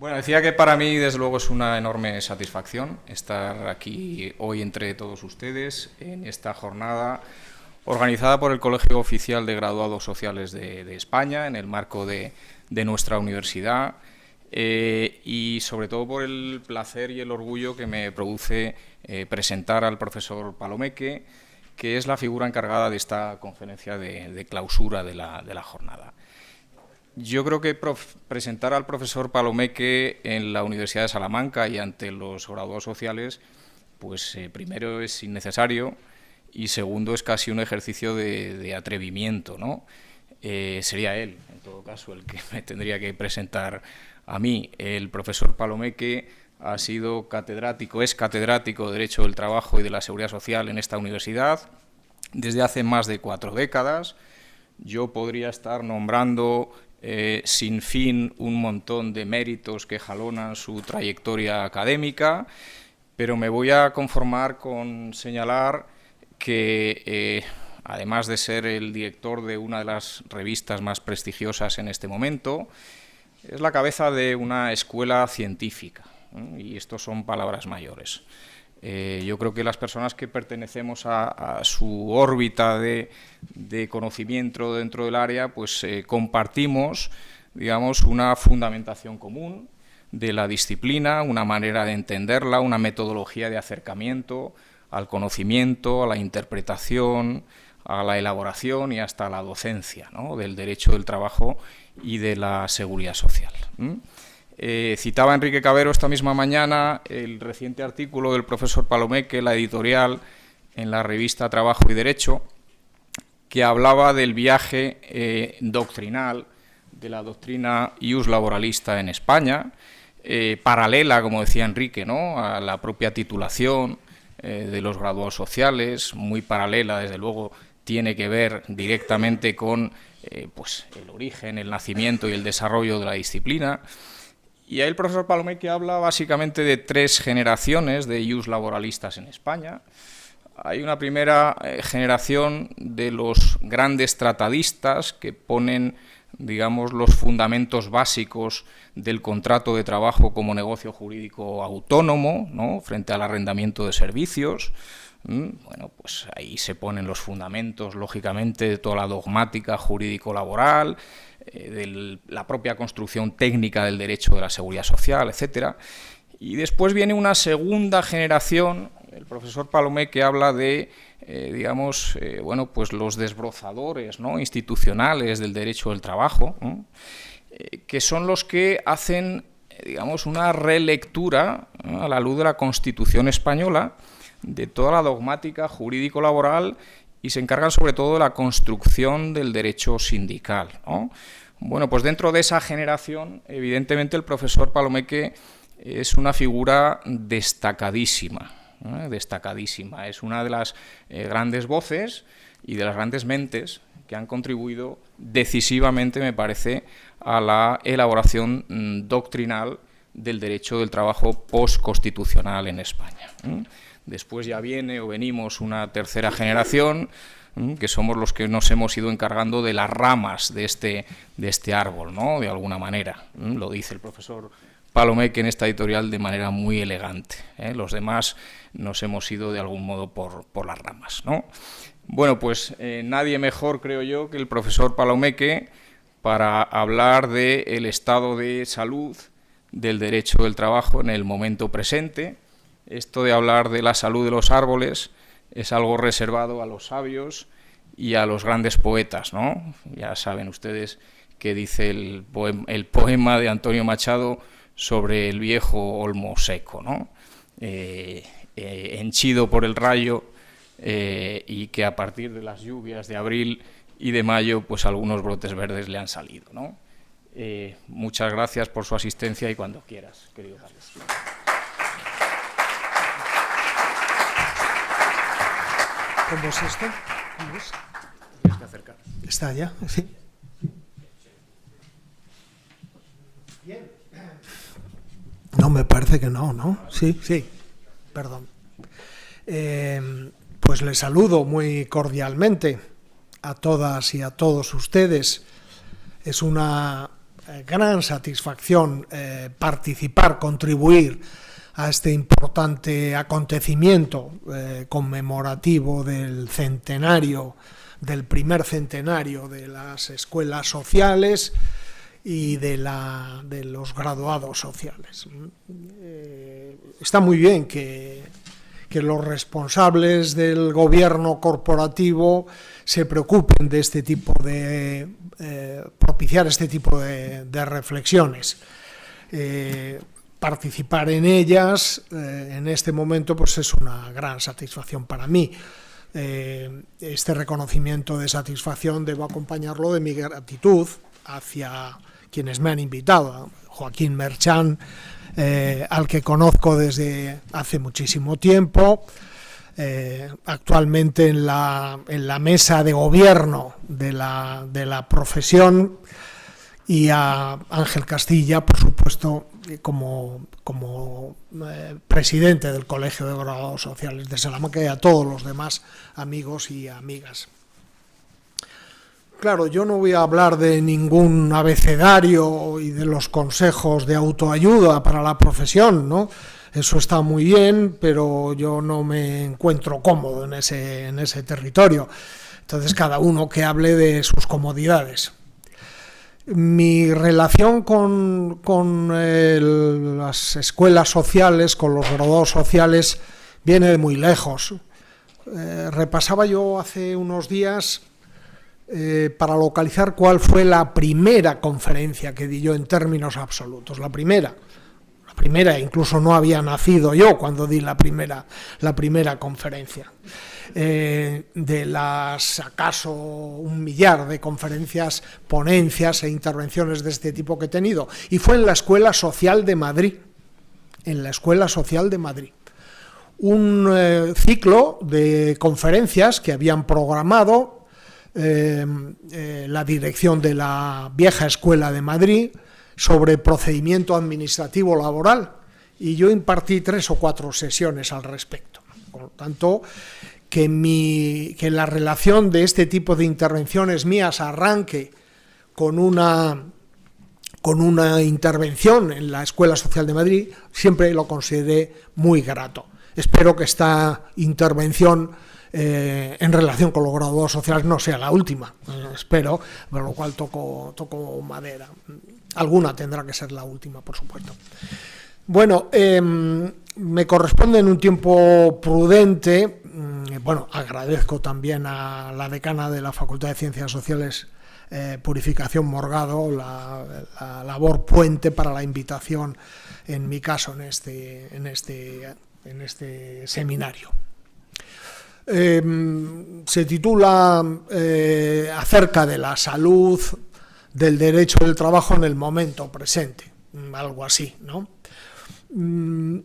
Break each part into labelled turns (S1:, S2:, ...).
S1: Bueno, decía que para mí, desde luego, es una enorme satisfacción estar aquí hoy entre todos ustedes en esta jornada organizada por el Colegio Oficial de Graduados Sociales de España, en el marco de nuestra universidad, y sobre todo por el placer y el orgullo que me produce presentar al profesor Palomeque, que es la figura encargada de esta conferencia de clausura de la jornada. Yo creo que presentar al profesor Palomeque en la Universidad de Salamanca y ante los graduados sociales, pues primero es innecesario y segundo es casi un ejercicio de atrevimiento, ¿no? Sería él, en todo caso, el que me tendría que presentar a mí. El profesor Palomeque ha sido catedrático, es catedrático de Derecho del Trabajo y de la Seguridad Social en esta universidad desde hace más de 4 décadas. Yo podría estar nombrando sin fin un montón de méritos que jalonan su trayectoria académica, pero me voy a conformar con señalar que, además de ser el director de una de las revistas más prestigiosas en este momento, es la cabeza de una escuela científica, y esto son palabras mayores. Yo creo que las personas que pertenecemos a su órbita de conocimiento dentro del área, pues compartimos, digamos, una fundamentación común de la disciplina, una manera de entenderla, una metodología de acercamiento al conocimiento, a la interpretación, a la elaboración y hasta a la docencia, ¿no?, del derecho del trabajo y de la seguridad social. Citaba Enrique Cabero esta misma mañana el reciente artículo del profesor Palomeque, la editorial en la revista Trabajo y Derecho, que hablaba del viaje doctrinal de la doctrina ius laboralista en España, paralela, como decía Enrique, ¿no?, a la propia titulación de los graduados sociales, muy paralela, desde luego, tiene que ver directamente con pues el origen, el nacimiento y el desarrollo de la disciplina. Y ahí el profesor Palomeque habla básicamente de 3 generaciones de ius laboralistas en España. Hay una primera generación de los grandes tratadistas que ponen, digamos, los fundamentos básicos del contrato de trabajo como negocio jurídico autónomo, ¿no?, frente al arrendamiento de servicios. Bueno, pues ahí se ponen los fundamentos, lógicamente, de toda la dogmática jurídico-laboral, de la propia construcción técnica del derecho de la seguridad social, etcétera. Y después viene una segunda generación. El profesor Palomeque habla de, digamos, bueno, pues los desbrozadores, ¿no?, institucionales del derecho del trabajo, ¿no?, que son los que hacen, digamos, una relectura, ¿no?, a la luz de la Constitución española, de toda la dogmática jurídico-laboral y se encargan sobre todo de la construcción del derecho sindical, ¿no? Bueno, pues dentro de esa generación, evidentemente, el profesor Palomeque es una figura destacadísima, ¿no?, destacadísima. Es una de las grandes voces y de las grandes mentes que han contribuido decisivamente, me parece, a la elaboración doctrinal del derecho del trabajo postconstitucional en España. Después ya viene o venimos una tercera generación, que somos los que nos hemos ido encargando de las ramas de este árbol, ¿no?, de alguna manera. Lo dice el profesor Palomeque en esta editorial de manera muy elegante. Los demás nos hemos ido de algún modo por las ramas, ¿no? Bueno, pues nadie mejor, creo yo, que el profesor Palomeque para hablar del estado de salud del derecho del trabajo en el momento presente. Esto de hablar de la salud de los árboles es algo reservado a los sabios y a los grandes poetas, ¿no? Ya saben ustedes que dice el poema de Antonio Machado sobre el viejo olmo seco, ¿no?, henchido por el rayo, y que a partir de las lluvias de abril y de mayo, pues algunos brotes verdes le han salido, ¿no? Muchas gracias por su asistencia y cuando quieras, querido Carlos.
S2: ¿Cómo es esto? ¿Cómo es?
S1: Tienes que acercar.
S2: ¿Está ya? Sí.
S3: Bien.
S2: No, me parece que no, ¿no? Sí, sí. Perdón. Pues les saludo muy cordialmente a todas y a todos ustedes. Es una gran satisfacción participar, contribuir a este importante acontecimiento conmemorativo del centenario, del primer centenario de las escuelas sociales y de los graduados sociales. Está muy bien que los responsables del gobierno corporativo se preocupen de este tipo de propiciar este tipo de reflexiones. Participar en ellas en este momento pues es una gran satisfacción para mí. Este reconocimiento de satisfacción debo acompañarlo de mi gratitud hacia quienes me han invitado, Joaquín Merchán, al que conozco desde hace muchísimo tiempo, actualmente en la mesa de gobierno de la profesión, y a Ángel Castilla, por supuesto, como presidente del Colegio de Graduados Sociales de Salamanca, y a todos los demás amigos y amigas. Claro, yo no voy a hablar de ningún abecedario y de los consejos de autoayuda para la profesión, ¿no? Eso está muy bien, pero yo no me encuentro cómodo en ese territorio. Entonces, cada uno que hable de sus comodidades. Mi relación con las escuelas sociales, con los graduados sociales, viene de muy lejos. Repasaba yo hace unos días para localizar cuál fue la primera conferencia que di yo en términos absolutos. La primera, incluso no había nacido yo cuando di la primera conferencia. De las acaso 1 millar de conferencias, ponencias e intervenciones de este tipo que he tenido, y fue en la Escuela Social de Madrid, un ciclo de conferencias que habían programado la dirección de la vieja Escuela de Madrid sobre procedimiento administrativo laboral, y yo impartí 3 o 4 sesiones al respecto. Por lo tanto, que la relación de este tipo de intervenciones mías arranque con una intervención en la Escuela Social de Madrid, siempre lo consideré muy grato. Espero que esta intervención en relación con los graduados sociales no sea la última, espero, por lo cual toco madera. Alguna tendrá que ser la última, por supuesto. Bueno, me corresponde en un tiempo prudente. Bueno, agradezco también a la decana de la Facultad de Ciencias Sociales, Purificación Morgado, la labor puente para la invitación, en mi caso, en este seminario. Se titula acerca de la salud del derecho del trabajo en el momento presente, algo así, ¿no?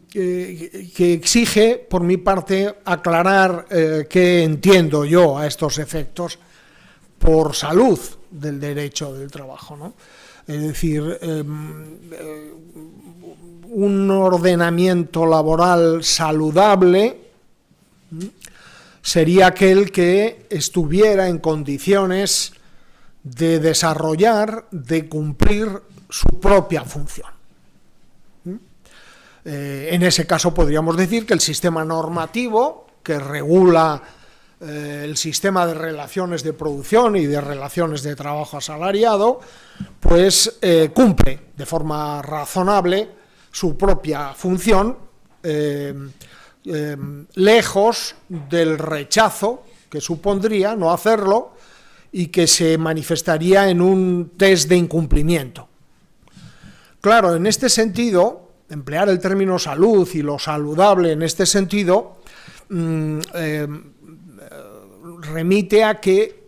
S2: Que exige, por mi parte, aclarar qué entiendo yo a estos efectos por salud del derecho del trabajo, ¿no? Es decir, un ordenamiento laboral saludable sería aquel que estuviera en condiciones de desarrollar, de cumplir su propia función. En ese caso podríamos decir que el sistema normativo que regula el sistema de relaciones de producción y de relaciones de trabajo asalariado, pues cumple de forma razonable su propia función, lejos del rechazo que supondría no hacerlo y que se manifestaría en un test de incumplimiento. Claro, en este sentido, emplear el término salud y lo saludable en este sentido remite a que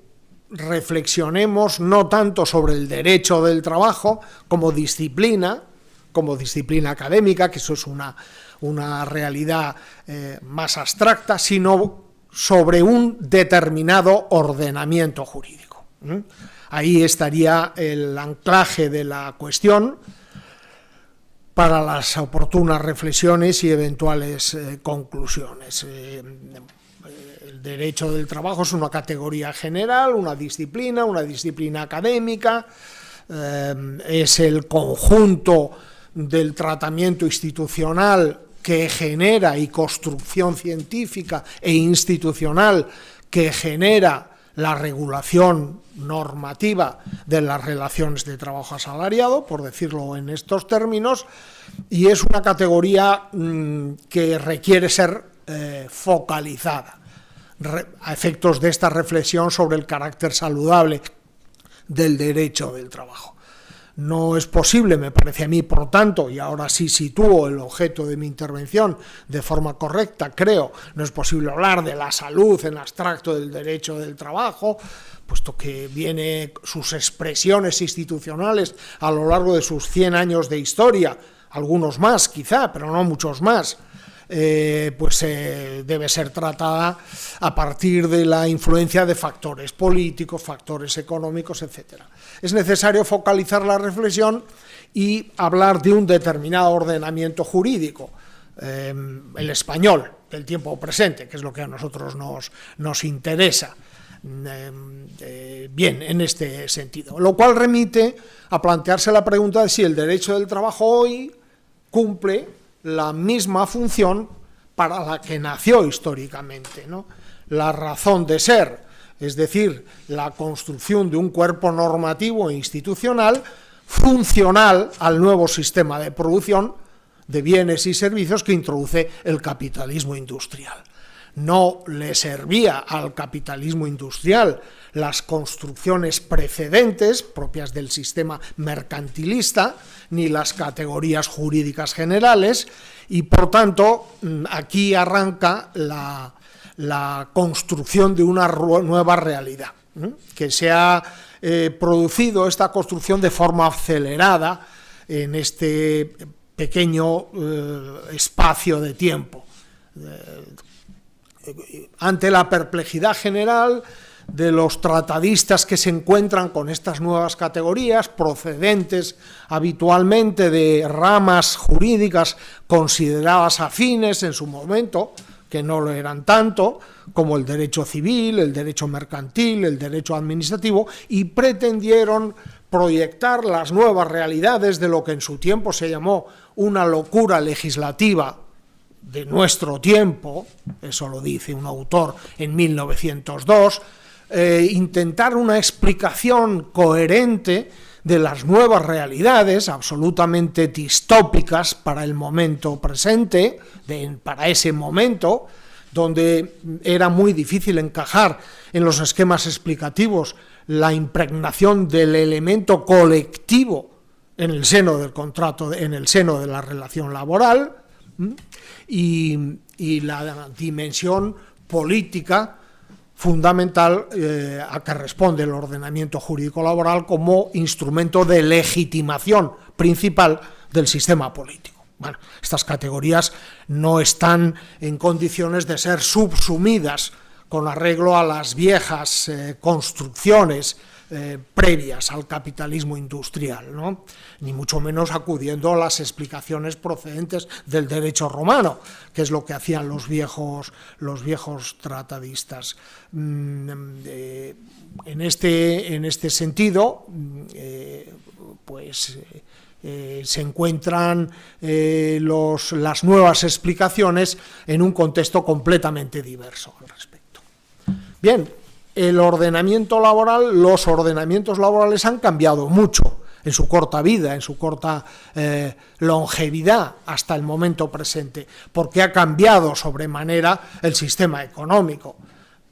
S2: reflexionemos no tanto sobre el derecho del trabajo como disciplina académica, que eso es una realidad más abstracta, sino sobre un determinado ordenamiento jurídico. Ahí estaría el anclaje de la cuestión para las oportunas reflexiones y eventuales conclusiones. El derecho del trabajo es una categoría general, una disciplina académica, es el conjunto del tratamiento institucional que genera y construcción científica e institucional que genera la regulación normativa de las relaciones de trabajo asalariado, por decirlo en estos términos, y es una categoría que requiere ser focalizada a efectos de esta reflexión sobre el carácter saludable del derecho del trabajo. No es posible, me parece a mí, por tanto, y ahora sí sitúo el objeto de mi intervención de forma correcta, creo, no es posible hablar de la salud en abstracto del derecho del trabajo, puesto que viene sus expresiones institucionales a lo largo de sus 100 años de historia, algunos más quizá, pero no muchos más, debe ser tratada a partir de la influencia de factores políticos, factores económicos, etc. Es necesario focalizar la reflexión y hablar de un determinado ordenamiento jurídico, el español, del tiempo presente, que es lo que a nosotros nos interesa. Bien, en este sentido. Lo cual remite a plantearse la pregunta de si el derecho del trabajo hoy cumple la misma función para la que nació históricamente, ¿no? La razón de ser, es decir, la construcción de un cuerpo normativo e institucional funcional al nuevo sistema de producción de bienes y servicios que introduce el capitalismo industrial. No le servía al capitalismo industrial las construcciones precedentes propias del sistema mercantilista, ni las categorías jurídicas generales, y por tanto aquí arranca la construcción de una nueva realidad, que se ha producido esta construcción de forma acelerada en este pequeño espacio de tiempo. Ante la perplejidad general de los tratadistas que se encuentran con estas nuevas categorías, procedentes habitualmente de ramas jurídicas consideradas afines en su momento, que no lo eran tanto, como el derecho civil, el derecho mercantil, el derecho administrativo, y pretendieron proyectar las nuevas realidades de lo que en su tiempo se llamó una locura legislativa de nuestro tiempo, eso lo dice un autor en 1902, intentar una explicación coherente de las nuevas realidades absolutamente distópicas para el momento presente, para ese momento, donde era muy difícil encajar en los esquemas explicativos la impregnación del elemento colectivo en el seno del contrato, en el seno de la relación laboral, y la dimensión política fundamental a que responde el ordenamiento jurídico laboral como instrumento de legitimación principal del sistema político. Bueno, estas categorías no están en condiciones de ser subsumidas con arreglo a las viejas construcciones previas al capitalismo industrial, ¿no? Ni mucho menos acudiendo a las explicaciones procedentes del derecho romano, que es lo que hacían los viejos tratadistas. En este sentido, se encuentran las nuevas explicaciones en un contexto completamente diverso al respecto. Bien, el ordenamiento laboral, los ordenamientos laborales han cambiado mucho en su corta vida, en su corta longevidad hasta el momento presente, porque ha cambiado sobremanera el sistema económico,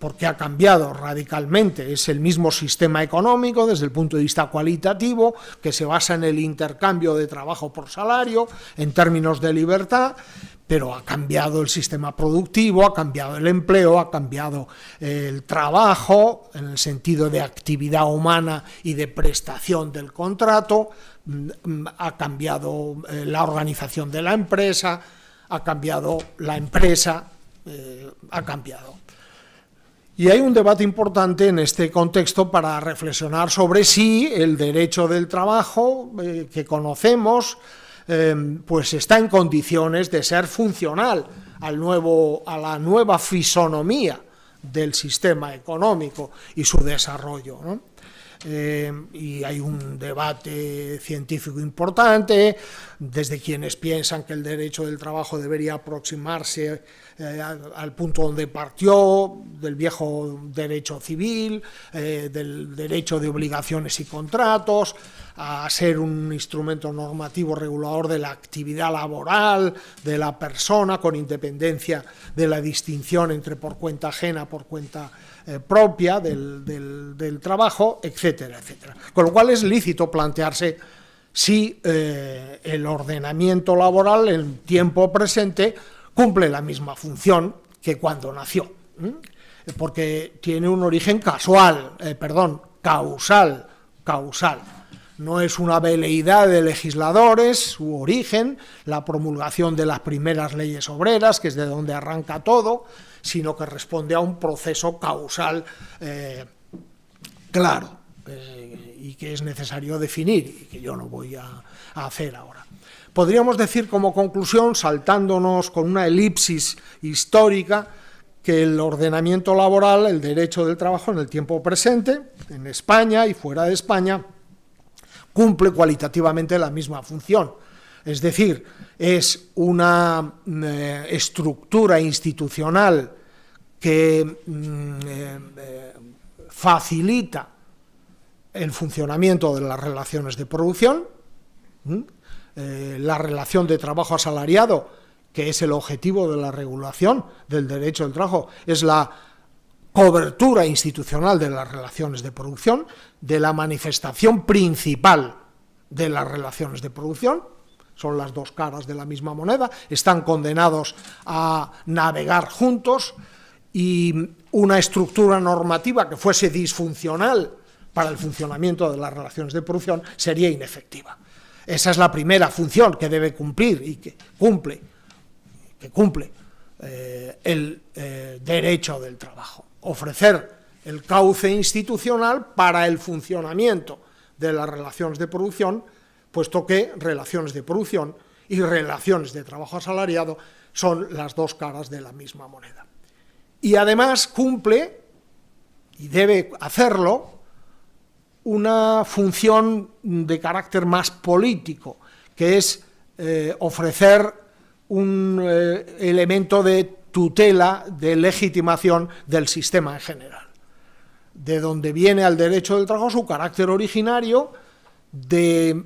S2: porque ha cambiado radicalmente. Es el mismo sistema económico desde el punto de vista cualitativo, que se basa en el intercambio de trabajo por salario, en términos de libertad, pero ha cambiado el sistema productivo, ha cambiado el empleo, ha cambiado el trabajo en el sentido de actividad humana y de prestación del contrato, ha cambiado la organización de la empresa, ha cambiado la empresa, ha cambiado. Y hay un debate importante en este contexto para reflexionar sobre si el derecho del trabajo que conocemos pues está en condiciones de ser funcional a la nueva fisonomía del sistema económico y su desarrollo, ¿no? Y hay un debate científico importante, desde quienes piensan que el derecho del trabajo debería aproximarse al punto donde partió, del viejo derecho civil, del derecho de obligaciones y contratos, a ser un instrumento normativo regulador de la actividad laboral de la persona, con independencia de la distinción entre por cuenta ajena, por cuenta propia del trabajo, etcétera, etcétera. Con lo cual es lícito plantearse si el ordenamiento laboral en tiempo presente cumple la misma función que cuando nació, porque tiene un origen causal. No es una veleidad de legisladores, su origen, la promulgación de las primeras leyes obreras, que es de donde arranca todo, sino que responde a un proceso causal claro, y que es necesario definir, y que yo no voy a hacer ahora. Podríamos decir como conclusión, saltándonos con una elipsis histórica, que el ordenamiento laboral, el derecho del trabajo en el tiempo presente, en España y fuera de España, cumple cualitativamente la misma función. Es decir, es una estructura institucional que facilita el funcionamiento de las relaciones de producción, la relación de trabajo asalariado, que es el objetivo de la regulación del derecho del trabajo, es la cobertura institucional de las relaciones de producción, de la manifestación principal de las relaciones de producción. Son las dos caras de la misma moneda, están condenados a navegar juntos, y una estructura normativa que fuese disfuncional para el funcionamiento de las relaciones de producción sería inefectiva. Esa es la primera función que debe cumplir y que cumple el derecho del trabajo: ofrecer el cauce institucional para el funcionamiento de las relaciones de producción, puesto que relaciones de producción y relaciones de trabajo asalariado son las dos caras de la misma moneda. Y además cumple, y debe hacerlo, una función de carácter más político, que es ofrecer un elemento de tutela, de legitimación del sistema en general, de donde viene al derecho del trabajo su carácter originario de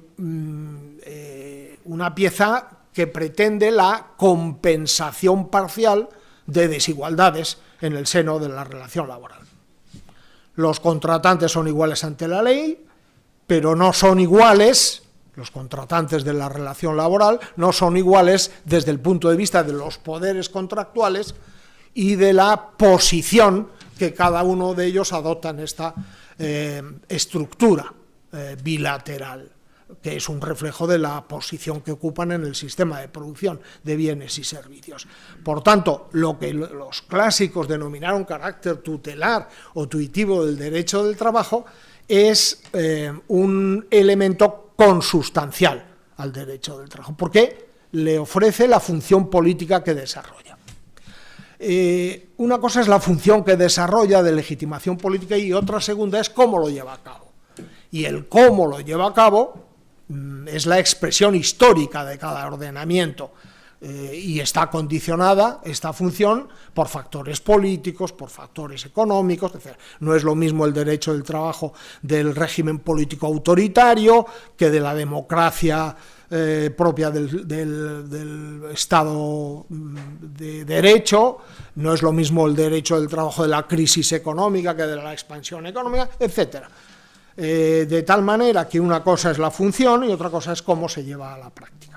S2: una pieza que pretende la compensación parcial de desigualdades en el seno de la relación laboral. Los contratantes son iguales ante la ley, pero no son iguales, los contratantes de la relación laboral no son iguales desde el punto de vista de los poderes contractuales y de la posición que cada uno de ellos adopta en esta estructura bilateral, que es un reflejo de la posición que ocupan en el sistema de producción de bienes y servicios. Por tanto, lo que los clásicos denominaron carácter tutelar o tuitivo del derecho del trabajo es un elemento consustancial al derecho del trabajo, porque le ofrece la función política que desarrolla. Una cosa es la función que desarrolla de legitimación política y otra segunda es cómo lo lleva a cabo. Y el cómo lo lleva a cabo es la expresión histórica de cada ordenamiento, y está condicionada esta función por factores políticos, por factores económicos, etc. No es lo mismo el derecho del trabajo del régimen político autoritario que de la democracia propia del Estado de Derecho, no es lo mismo el derecho del trabajo de la crisis económica que de la expansión económica, etc. De tal manera que una cosa es la función y otra cosa es cómo se lleva a la práctica.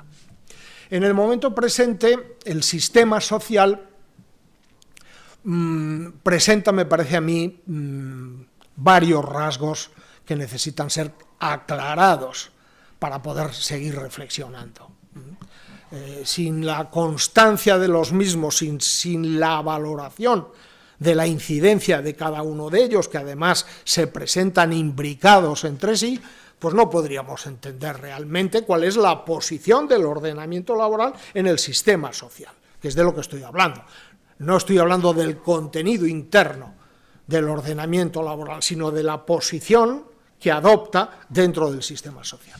S2: En el momento presente, el sistema social presenta, me parece a mí, varios rasgos que necesitan ser aclarados para poder seguir reflexionando. Sin la constancia de los mismos, sin la valoración de la incidencia de cada uno de ellos, que además se presentan imbricados entre sí, pues no podríamos entender realmente cuál es la posición del ordenamiento laboral en el sistema social, que es de lo que estoy hablando. No estoy hablando del contenido interno del ordenamiento laboral, sino de la posición que adopta dentro del sistema social.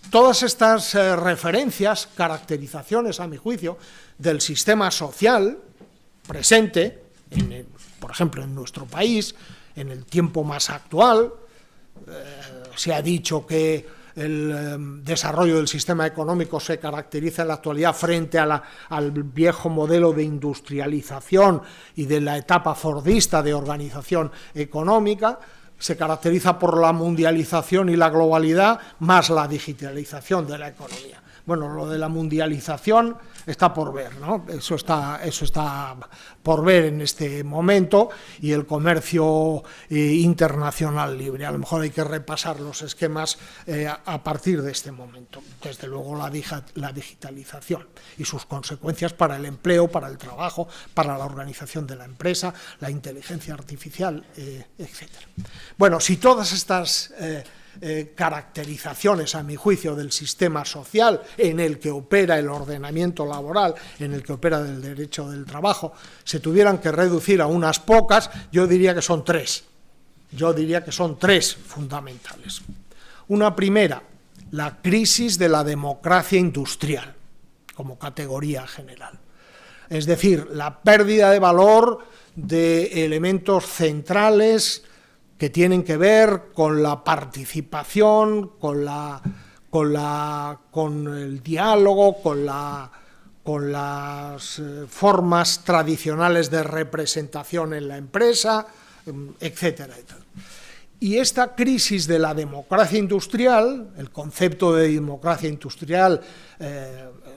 S2: Todas estas referencias, caracterizaciones, a mi juicio, del sistema social presente, por ejemplo, en nuestro país, en el tiempo más actual, se ha dicho que el desarrollo del sistema económico se caracteriza en la actualidad frente al viejo modelo de industrialización y de la etapa fordista de organización económica. Se caracteriza por la mundialización y la globalidad, más la digitalización de la economía. Bueno, lo de la mundialización está por ver, ¿no? Eso está por ver en este momento, y el comercio internacional libre. A lo mejor hay que repasar los esquemas a partir de este momento. Desde luego la digitalización y sus consecuencias para el empleo, para el trabajo, para la organización de la empresa, la inteligencia artificial, etc. Bueno, si todas estas caracterizaciones, a mi juicio, del sistema social en el que opera el ordenamiento laboral, en el que opera el derecho del trabajo, se tuvieran que reducir a unas pocas, yo diría que son tres. Yo diría que son tres fundamentales. Una primera, la crisis de la democracia industrial, como categoría general. Es decir, la pérdida de valor de elementos centrales que tienen que ver con la participación, con el diálogo, con las formas tradicionales de representación en la empresa, etcétera, etcétera. Y esta crisis de la democracia industrial, el concepto de democracia industrial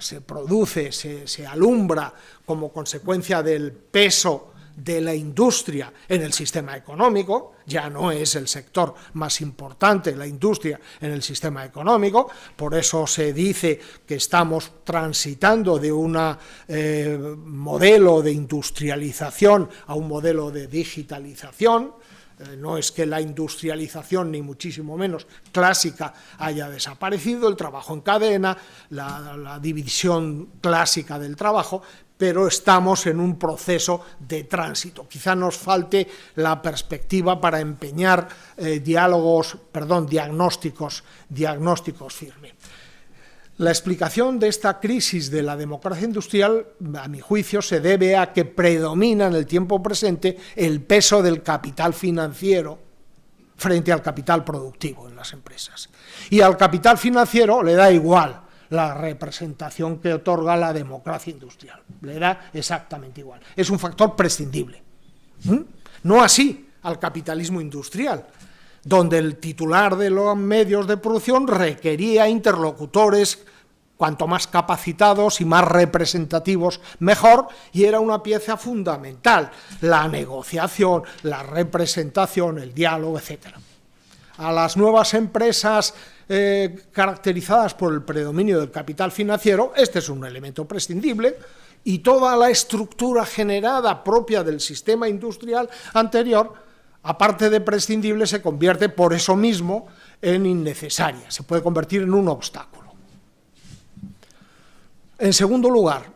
S2: se produce, se alumbra como consecuencia del peso de la industria en el sistema económico. Ya no es el sector más importante, la industria, en el sistema económico. Por eso se dice que estamos transitando de un modelo de industrialización a un modelo de digitalización. No es que la industrialización, ni muchísimo menos clásica, haya desaparecido, el trabajo en cadena, la división clásica del trabajo, pero estamos en un proceso de tránsito. Quizá nos falte la perspectiva para empeñar diagnósticos firmes. La explicación de esta crisis de la democracia industrial, a mi juicio, se debe a que predomina en el tiempo presente el peso del capital financiero frente al capital productivo en las empresas. Y al capital financiero le da igual la representación que otorga la democracia industrial. Le da exactamente igual. Es un factor prescindible. No así al capitalismo industrial, donde el titular de los medios de producción requería interlocutores cuanto más capacitados y más representativos mejor, y era una pieza fundamental, la negociación, la representación, el diálogo, etc. A las nuevas empresas caracterizadas por el predominio del capital financiero, este es un elemento prescindible, y toda la estructura generada propia del sistema industrial anterior, aparte de prescindible, se convierte por eso mismo en innecesaria, se puede convertir en un obstáculo. En segundo lugar,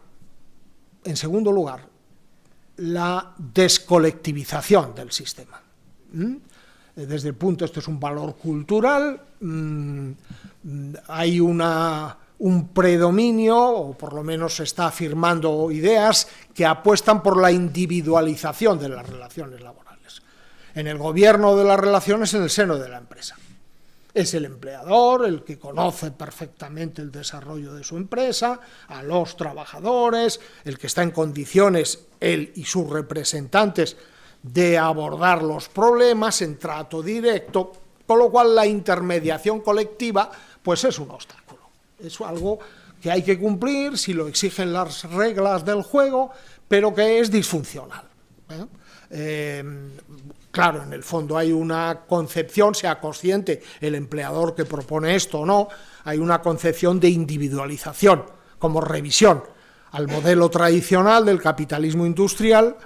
S2: la descolectivización del sistema. Desde el punto, esto es un valor cultural, hay un predominio, o por lo menos se está afirmando ideas que apuestan por la individualización de las relaciones laborales. En el gobierno de las relaciones en el seno de la empresa. Es el empleador el que conoce perfectamente el desarrollo de su empresa, a los trabajadores, el que está en condiciones, él y sus representantes, de abordar los problemas en trato directo, con lo cual la intermediación colectiva pues es un obstáculo. Es algo que hay que cumplir si lo exigen las reglas del juego, pero que es disfuncional. Claro, en el fondo hay una concepción, sea consciente el empleador que propone esto o no, hay una concepción de individualización como revisión al modelo tradicional del capitalismo industrial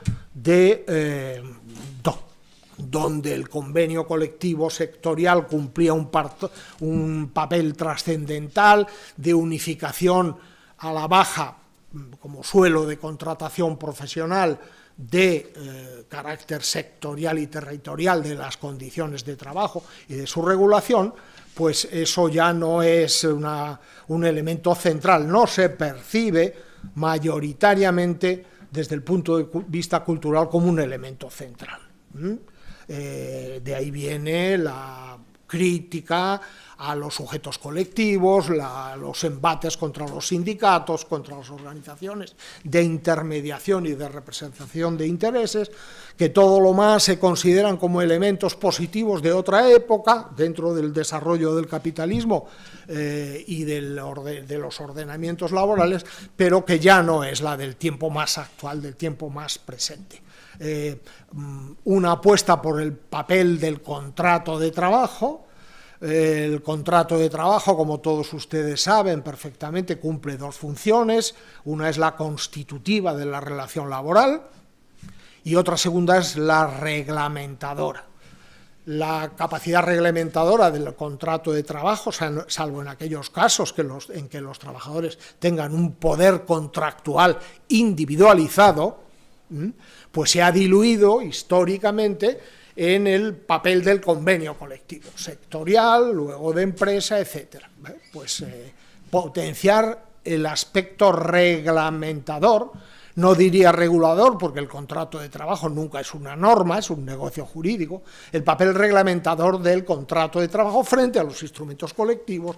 S2: donde el convenio colectivo sectorial cumplía un papel trascendental de unificación a la baja como suelo de contratación profesional de carácter sectorial y territorial de las condiciones de trabajo y de su regulación, pues eso ya no es un elemento central, no se percibe mayoritariamente desde el punto de vista cultural como un elemento central. De ahí viene la crítica a los sujetos colectivos, los embates contra los sindicatos, contra las organizaciones de intermediación y de representación de intereses, que todo lo más se consideran como elementos positivos de otra época, dentro del desarrollo del capitalismo y de los ordenamientos laborales, pero que ya no es la del tiempo más actual, del tiempo más presente. Una apuesta por el papel del contrato de trabajo. El contrato de trabajo, como todos ustedes saben perfectamente, cumple dos funciones. Una es la constitutiva de la relación laboral y otra segunda es la reglamentadora. La capacidad reglamentadora del contrato de trabajo, salvo en aquellos casos en que los trabajadores tengan un poder contractual individualizado, pues se ha diluido históricamente en el papel del convenio colectivo, sectorial, luego de empresa, etc. Pues potenciar el aspecto reglamentador, no diría regulador, porque el contrato de trabajo nunca es una norma, es un negocio jurídico, el papel reglamentador del contrato de trabajo frente a los instrumentos colectivos,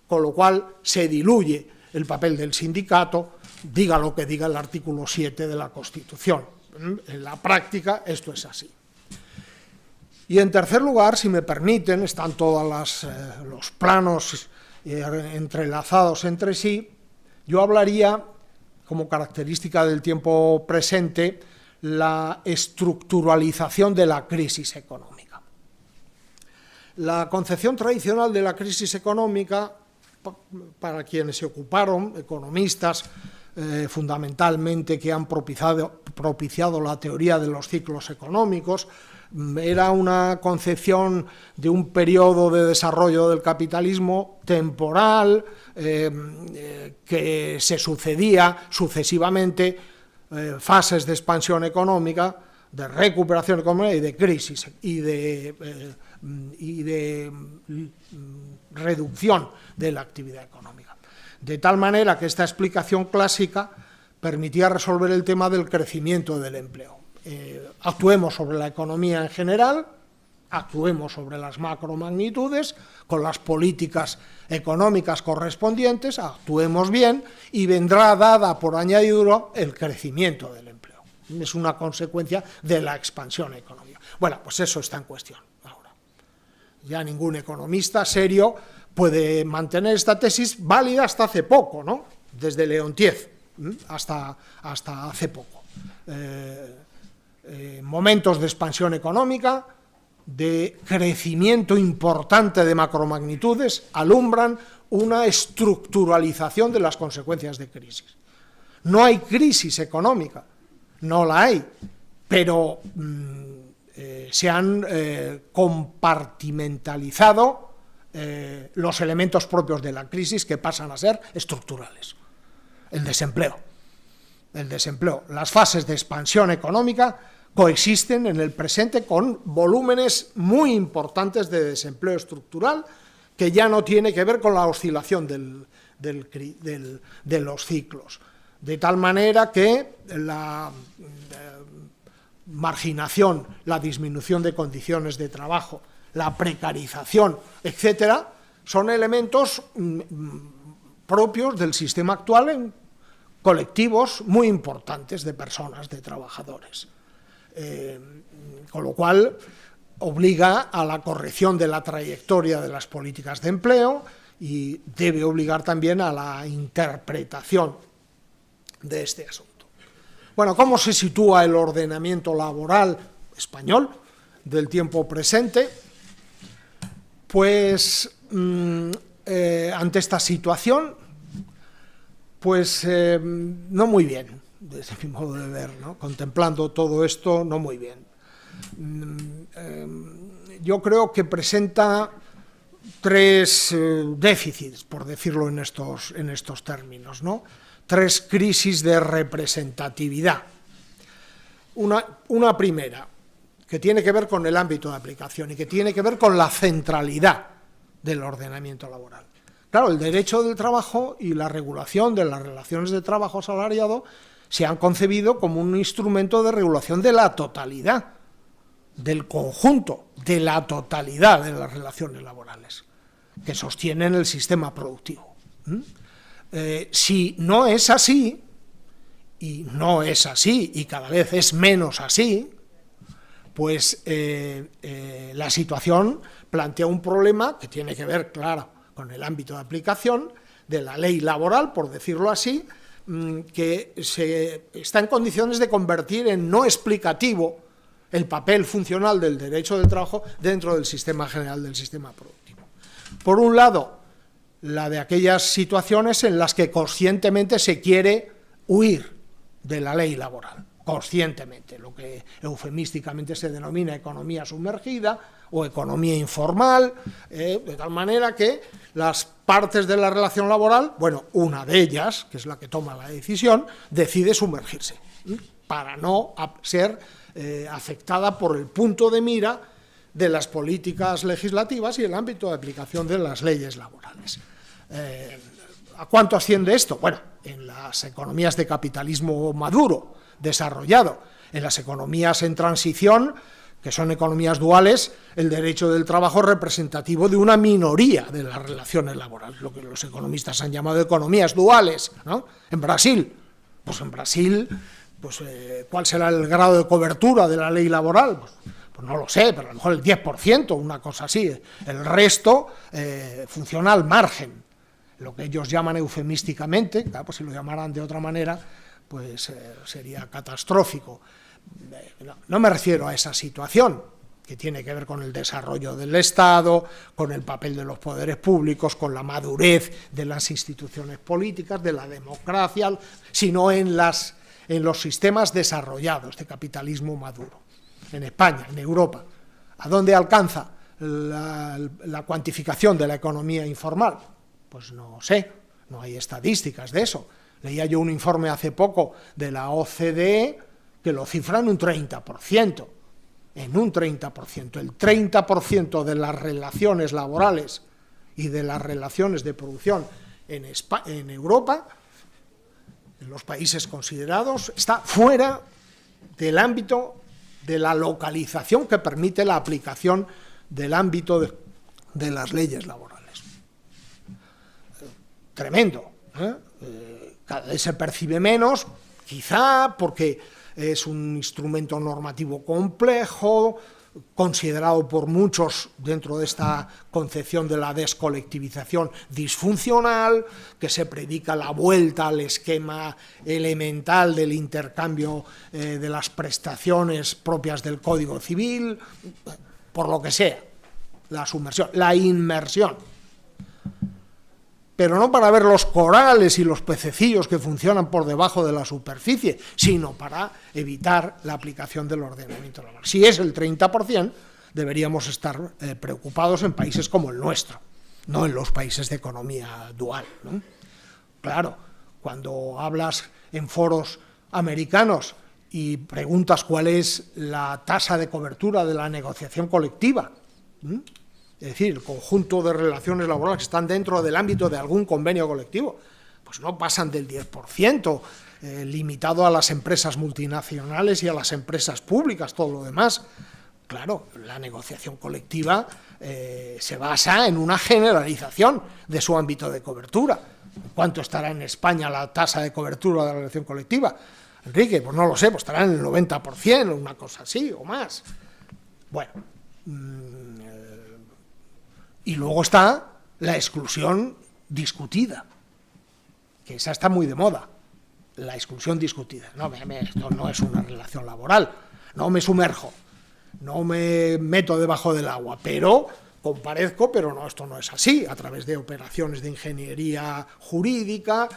S2: con lo cual se diluye el papel del sindicato, diga lo que diga el artículo 7 de la Constitución. En la práctica esto es así. Y en tercer lugar, si me permiten, están todos los planos entrelazados entre sí, yo hablaría, como característica del tiempo presente, la estructuralización de la crisis económica. La concepción tradicional de la crisis económica, para quienes se ocuparon, economistas, fundamentalmente que han propiciado la teoría de los ciclos económicos, era una concepción de un periodo de desarrollo del capitalismo temporal que se sucedía sucesivamente fases de expansión económica, de recuperación económica y de crisis y de reducción de la actividad económica. De tal manera que esta explicación clásica permitía resolver el tema del crecimiento del empleo. Actuemos sobre la economía en general, actuemos sobre las macromagnitudes, con las políticas económicas correspondientes, actuemos bien y vendrá dada por añadidura el crecimiento del empleo. Es una consecuencia de la expansión económica. Bueno, pues eso está en cuestión ahora. Ya ningún economista serio puede mantener esta tesis válida hasta hace poco, ¿no? Desde Leontief hasta hace poco. Momentos de expansión económica, de crecimiento importante de macromagnitudes, alumbran una estructuralización de las consecuencias de crisis. No hay crisis económica, no la hay, pero se han compartimentalizado los elementos propios de la crisis que pasan a ser estructurales. El desempleo, las fases de expansión económica coexisten en el presente con volúmenes muy importantes de desempleo estructural que ya no tiene que ver con la oscilación de los ciclos. De tal manera que la marginación, la disminución de condiciones de trabajo, la precarización, etcétera, son elementos propios del sistema actual en colectivos muy importantes de personas, de trabajadores. Con lo cual obliga a la corrección de la trayectoria de las políticas de empleo y debe obligar también a la interpretación de este asunto. Bueno, ¿cómo se sitúa el ordenamiento laboral español del tiempo presente? Pues ante esta situación, pues no muy bien, desde mi modo de ver, ¿no? Contemplando todo esto, no muy bien. Yo creo que presenta tres déficits, por decirlo en estos términos, ¿no? Tres crisis de representatividad. Una primera, que tiene que ver con el ámbito de aplicación y que tiene que ver con la centralidad del ordenamiento laboral. Claro, el derecho del trabajo y la regulación de las relaciones de trabajo asalariado se han concebido como un instrumento de regulación de la totalidad, del conjunto, de la totalidad de las relaciones laborales que sostienen el sistema productivo. Si no es así, y no es así, y cada vez es menos así, pues la situación plantea un problema que tiene que ver, claro, con el ámbito de aplicación de la ley laboral, por decirlo así, que está en condiciones de convertir en no explicativo el papel funcional del derecho del trabajo dentro del sistema general del sistema productivo. Por un lado, la de aquellas situaciones en las que conscientemente se quiere huir de la ley laboral, conscientemente, lo que eufemísticamente se denomina economía sumergida o economía informal, de tal manera que las partes de la relación laboral, bueno, una de ellas, que es la que toma la decisión, decide sumergirse, para no ser afectada por el punto de mira de las políticas legislativas y el ámbito de aplicación de las leyes laborales. ¿A cuánto asciende esto? Bueno, en las economías de capitalismo maduro, desarrollado, en las economías en transición, que son economías duales, el derecho del trabajo es representativo de una minoría de las relaciones laborales, lo que los economistas han llamado economías duales, ¿no? En Brasil, pues ¿cuál será el grado de cobertura de la ley laboral? Pues no lo sé, pero a lo mejor el 10%, una cosa así. El resto funciona al margen. Lo que ellos llaman eufemísticamente, claro, pues si lo llamaran de otra manera, pues sería catastrófico. No me refiero a esa situación, que tiene que ver con el desarrollo del Estado, con el papel de los poderes públicos, con la madurez de las instituciones políticas, de la democracia, sino en los sistemas desarrollados de capitalismo maduro. En España, en Europa, ¿a dónde alcanza la cuantificación de la economía informal? Pues no sé, no hay estadísticas de eso. Leía yo un informe hace poco de la OCDE que lo cifra en un 30%. En un 30%. El 30% de las relaciones laborales y de las relaciones de producción en Europa, en los países considerados, está fuera del ámbito de la localización que permite la aplicación del ámbito de las leyes laborales. Tremendo, cada vez se percibe menos, quizá porque es un instrumento normativo complejo, considerado por muchos dentro de esta concepción de la descolectivización disfuncional, que se predica la vuelta al esquema elemental del intercambio de las prestaciones propias del Código Civil, por lo que sea, la sumersión, la inmersión. Pero no para ver los corales y los pececillos que funcionan por debajo de la superficie, sino para evitar la aplicación del ordenamiento laboral. Si es el 30%, deberíamos estar preocupados en países como el nuestro, no en los países de economía dual, ¿no? Claro, cuando hablas en foros americanos y preguntas cuál es la tasa de cobertura de la negociación colectiva, es decir, el conjunto de relaciones laborales que están dentro del ámbito de algún convenio colectivo, pues no pasan del 10%, limitado a las empresas multinacionales y a las empresas públicas, todo lo demás. Claro, la negociación colectiva se basa en una generalización de su ámbito de cobertura. ¿Cuánto estará en España la tasa de cobertura de la negociación colectiva? Enrique, pues no lo sé, pues estará en el 90% o una cosa así, o más. Bueno, y luego está la exclusión discutida, que esa está muy de moda, la exclusión discutida. No, esto no es una relación laboral, no me sumerjo, no me meto debajo del agua, pero comparezco, pero no, esto no es así, a través de operaciones de ingeniería jurídica,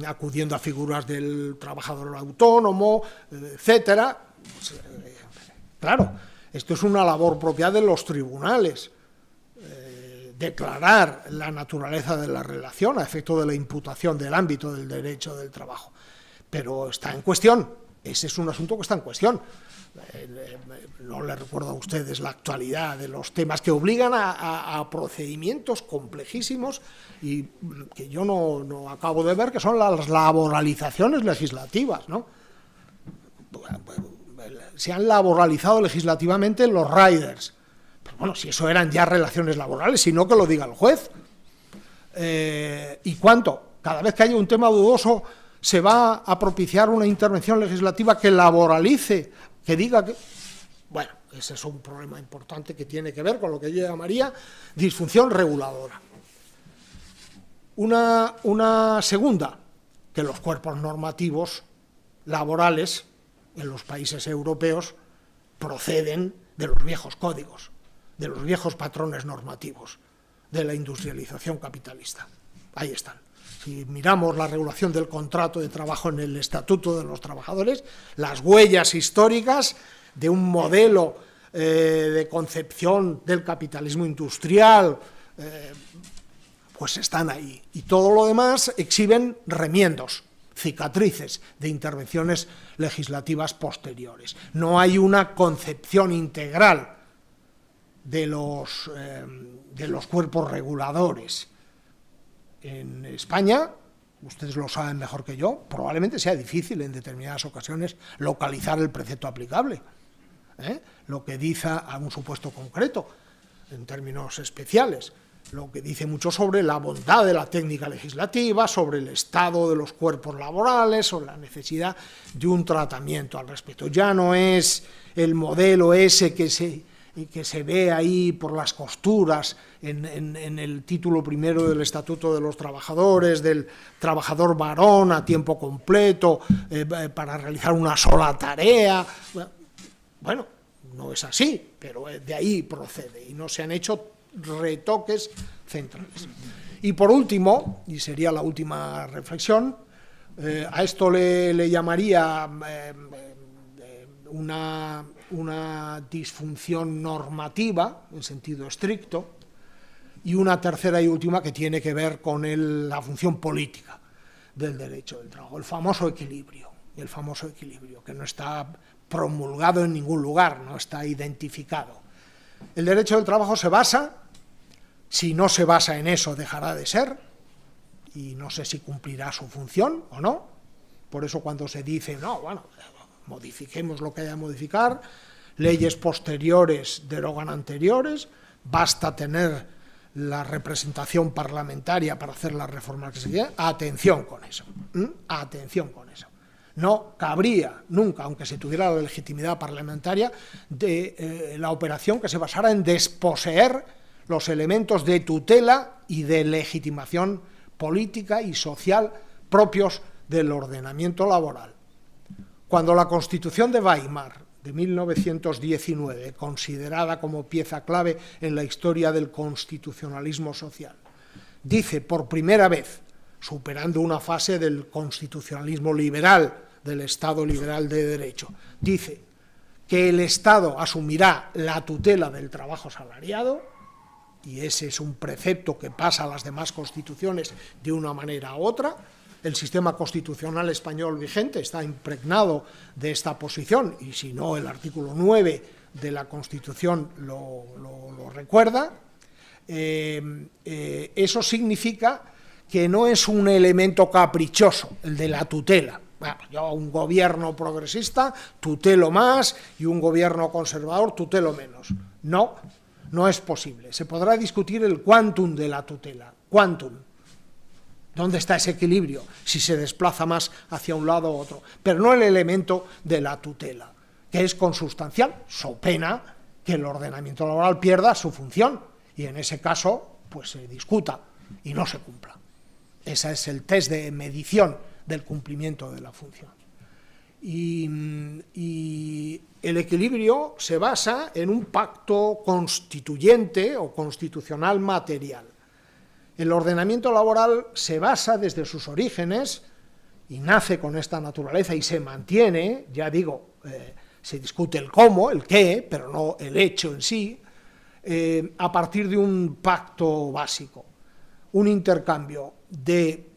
S2: acudiendo a figuras del trabajador autónomo, etcétera. Claro, esto es una labor propia de los tribunales, declarar la naturaleza de la relación a efecto de la imputación del ámbito del derecho del trabajo. Pero está en cuestión Ese es un asunto que está en cuestión. No les recuerdo a ustedes la actualidad de los temas que obligan a procedimientos complejísimos y que yo no acabo de ver, que son las laboralizaciones legislativas, ¿no? Se han laboralizado legislativamente los riders. Pero bueno, si eso eran ya relaciones laborales, si no, que lo diga el juez. ¿Y cuánto? Cada vez que haya un tema dudoso, se va a propiciar una intervención legislativa que laboralice, que diga que... Bueno, ese es un problema importante que tiene que ver con lo que yo llamaría disfunción reguladora. Una segunda, que los cuerpos normativos laborales en los países europeos proceden de los viejos códigos, de los viejos patrones normativos, de la industrialización capitalista. Ahí están. Si miramos la regulación del contrato de trabajo en el Estatuto de los Trabajadores, las huellas históricas de un modelo de concepción del capitalismo industrial, pues están ahí. Y todo lo demás exhiben remiendos, cicatrices de intervenciones legislativas posteriores. No hay una concepción integral de los cuerpos reguladores. En España, ustedes lo saben mejor que yo, probablemente sea difícil en determinadas ocasiones localizar el precepto aplicable, lo que dice a un supuesto concreto, en términos especiales, lo que dice mucho sobre la bondad de la técnica legislativa, sobre el estado de los cuerpos laborales, sobre la necesidad de un tratamiento al respecto. Ya no es el modelo ese que se ve ahí por las costuras en el título primero del Estatuto de los Trabajadores, del trabajador varón a tiempo completo para realizar una sola tarea. Bueno, no es así, pero de ahí procede y no se han hecho retoques centrales. Y por último, y sería la última reflexión, a esto le llamaría una disfunción normativa, en sentido estricto, y una tercera y última que tiene que ver con la función política del derecho del trabajo, el famoso equilibrio, que no está promulgado en ningún lugar, no está identificado. El derecho del trabajo se basa, si no se basa en eso, dejará de ser, y no sé si cumplirá su función o no. Por eso cuando se dice, no, bueno, modifiquemos lo que haya que modificar, leyes posteriores derogan anteriores, basta tener la representación parlamentaria para hacer las reformas que se quieran, atención con eso, atención con eso. No cabría nunca, aunque se tuviera la legitimidad parlamentaria, de la operación que se basara en desposeer los elementos de tutela y de legitimación política y social propios del ordenamiento laboral. Cuando la Constitución de Weimar de 1919, considerada como pieza clave en la historia del constitucionalismo social, dice por primera vez, superando una fase del constitucionalismo liberal, del Estado liberal de derecho, dice que el Estado asumirá la tutela del trabajo asalariado, y ese es un precepto que pasa a las demás constituciones de una manera u otra. El sistema constitucional español vigente está impregnado de esta posición, y si no, el artículo 9 de la Constitución lo recuerda. Eso significa que no es un elemento caprichoso, el de la tutela. Bueno, yo, un gobierno progresista, tutelo más, y un gobierno conservador, tutelo menos. No, no es posible. Se podrá discutir el quantum de la tutela. Quantum. ¿Dónde está ese equilibrio? Si se desplaza más hacia un lado u otro. Pero no el elemento de la tutela, que es consustancial, so pena que el ordenamiento laboral pierda su función, y en ese caso pues se discuta y no se cumpla. Ese es el test de medición del cumplimiento de la función. Y el equilibrio se basa en un pacto constituyente o constitucional material. El ordenamiento laboral se basa desde sus orígenes y nace con esta naturaleza y se mantiene, ya digo, se discute el cómo, el qué, pero no el hecho en sí, a partir de un pacto básico, un intercambio de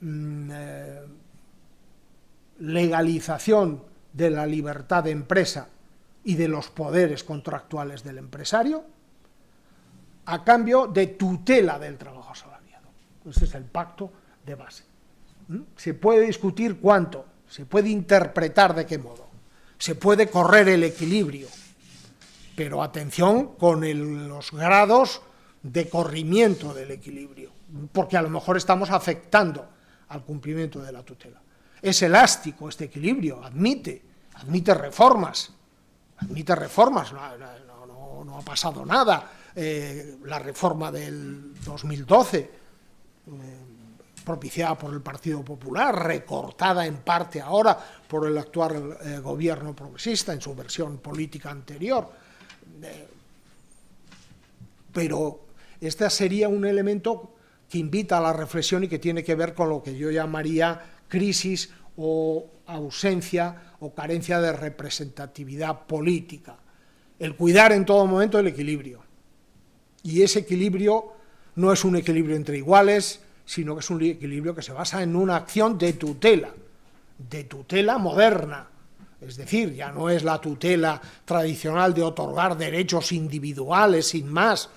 S2: legalización de la libertad de empresa y de los poderes contractuales del empresario, a cambio de tutela del trabajo asalariado. Ese es el pacto de base. Se puede discutir cuánto, se puede interpretar de qué modo, se puede correr el equilibrio, pero atención con los grados de corrimiento del equilibrio, porque a lo mejor estamos afectando al cumplimiento de la tutela. Es elástico este equilibrio, admite reformas, no ha pasado nada. La reforma del 2012, propiciada por el Partido Popular, recortada en parte ahora por el actual gobierno progresista en su versión política anterior, pero este sería un elemento que invita a la reflexión y que tiene que ver con lo que yo llamaría crisis o ausencia o carencia de representatividad política. El cuidar en todo momento el equilibrio. Y ese equilibrio no es un equilibrio entre iguales, sino que es un equilibrio que se basa en una acción de tutela moderna. Es decir, ya no es la tutela tradicional de otorgar derechos individuales sin más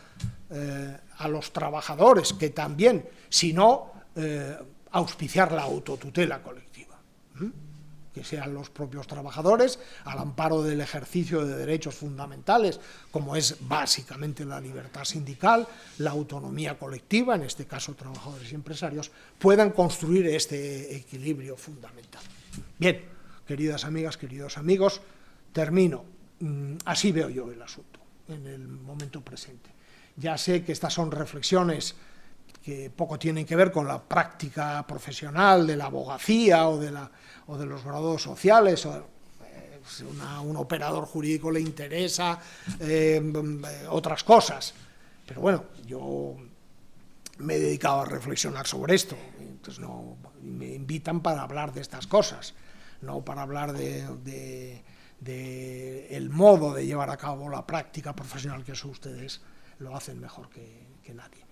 S2: a los trabajadores, que también, sino auspiciar la autotutela colectiva. Que sean los propios trabajadores, al amparo del ejercicio de derechos fundamentales, como es básicamente la libertad sindical, la autonomía colectiva, en este caso trabajadores y empresarios, puedan construir este equilibrio fundamental. Bien, queridas amigas, queridos amigos, termino. Así veo yo el asunto en el momento presente. Ya sé que estas son reflexiones que poco tienen que ver con la práctica profesional de la abogacía o de los graduados sociales, si a un operador jurídico le interesa otras cosas. Pero bueno, yo me he dedicado a reflexionar sobre esto, entonces me invitan para hablar de estas cosas, no para hablar de el modo de llevar a cabo la práctica profesional, que eso ustedes lo hacen mejor que nadie.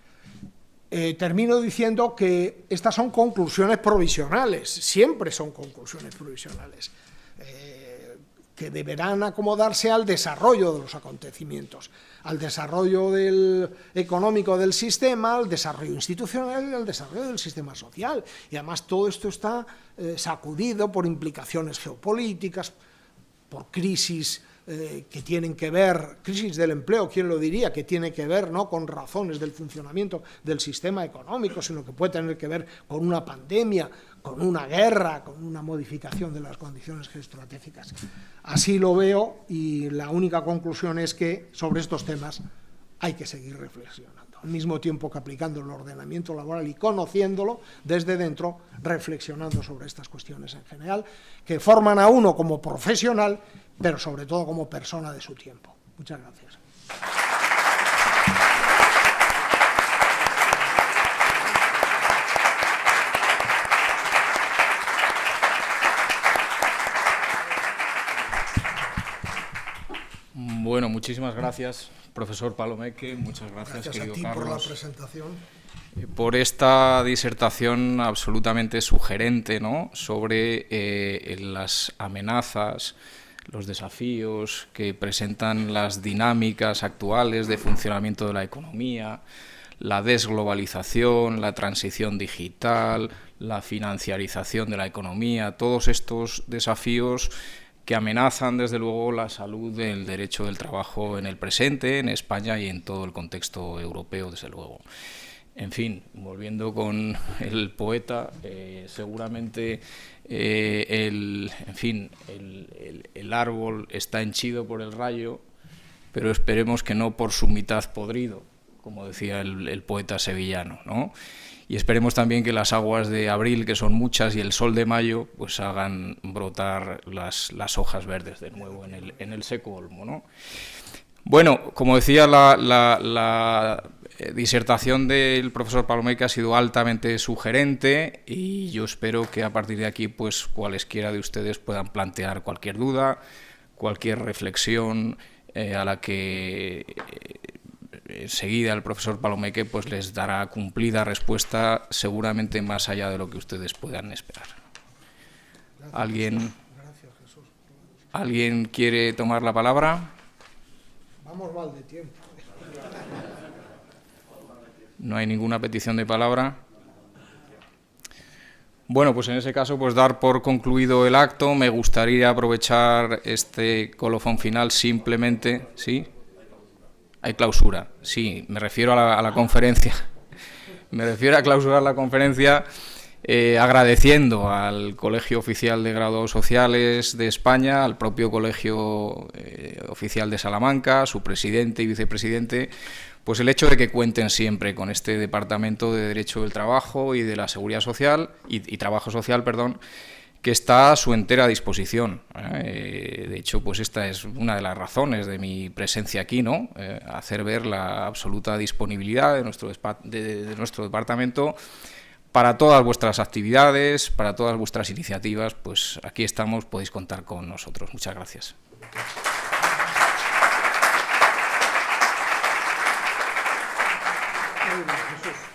S2: Termino diciendo que estas son conclusiones provisionales, siempre son conclusiones provisionales, que deberán acomodarse al desarrollo de los acontecimientos, al desarrollo económico del sistema, al desarrollo institucional y al desarrollo del sistema social. Y además todo esto está sacudido por implicaciones geopolíticas, por crisis que tienen que ver, crisis del empleo, ¿quién lo diría?, que tiene que ver no con razones del funcionamiento del sistema económico, sino que puede tener que ver con una pandemia, con una guerra, con una modificación de las condiciones geoestratégicas. Así lo veo, y la única conclusión es que sobre estos temas hay que seguir reflexionando, al mismo tiempo que aplicando el ordenamiento laboral y conociéndolo desde dentro, reflexionando sobre estas cuestiones en general, que forman a uno como profesional, pero sobre todo como persona de su tiempo. Muchas gracias.
S1: Bueno, muchísimas gracias, profesor Palomeque. Muchas gracias, querido
S2: a ti
S1: Carlos,
S2: por la presentación.
S1: Por esta disertación absolutamente sugerente, ¿no?, sobre las amenazas, los desafíos que presentan las dinámicas actuales de funcionamiento de la economía, la desglobalización, la transición digital, la financiarización de la economía, todos estos desafíos que amenazan, desde luego, la salud del derecho del trabajo en el presente, en España y en todo el contexto europeo, desde luego. En fin, volviendo con el poeta, seguramente el árbol está henchido por el rayo, pero esperemos que no por su mitad podrido, como decía el poeta sevillano, ¿no? Y esperemos también que las aguas de abril, que son muchas, y el sol de mayo, pues hagan brotar las hojas verdes de nuevo en el seco olmo, ¿no? Bueno, como decía, la disertación del profesor Palomeque ha sido altamente sugerente, y yo espero que a partir de aquí, pues cualesquiera de ustedes puedan plantear cualquier duda, cualquier reflexión a la que enseguida el profesor Palomeque pues les dará cumplida respuesta, seguramente más allá de lo que ustedes puedan esperar.
S2: Gracias,
S1: ¿Alguien?
S2: Gracias, Jesús.
S1: ¿Alguien quiere tomar la palabra?
S2: Vamos mal de tiempo.
S1: No hay ninguna petición de palabra. Bueno, pues en ese caso, pues dar por concluido el acto. Me gustaría aprovechar este colofón final simplemente, ¿sí? Hay clausura, sí, me refiero a la conferencia. Me refiero a clausurar la conferencia agradeciendo al Colegio Oficial de Graduados Sociales de España, al propio Colegio Oficial de Salamanca, su presidente y vicepresidente, pues el hecho de que cuenten siempre con este Departamento de Derecho del Trabajo y de la Seguridad Social y Trabajo Social, perdón, que está a su entera disposición. De hecho, pues esta es una de las razones de mi presencia aquí, ¿no? Hacer ver la absoluta disponibilidad de nuestro departamento para todas vuestras actividades, para todas vuestras iniciativas. Pues aquí estamos, podéis contar con nosotros. Muchas gracias.
S2: Muy bien, Jesús.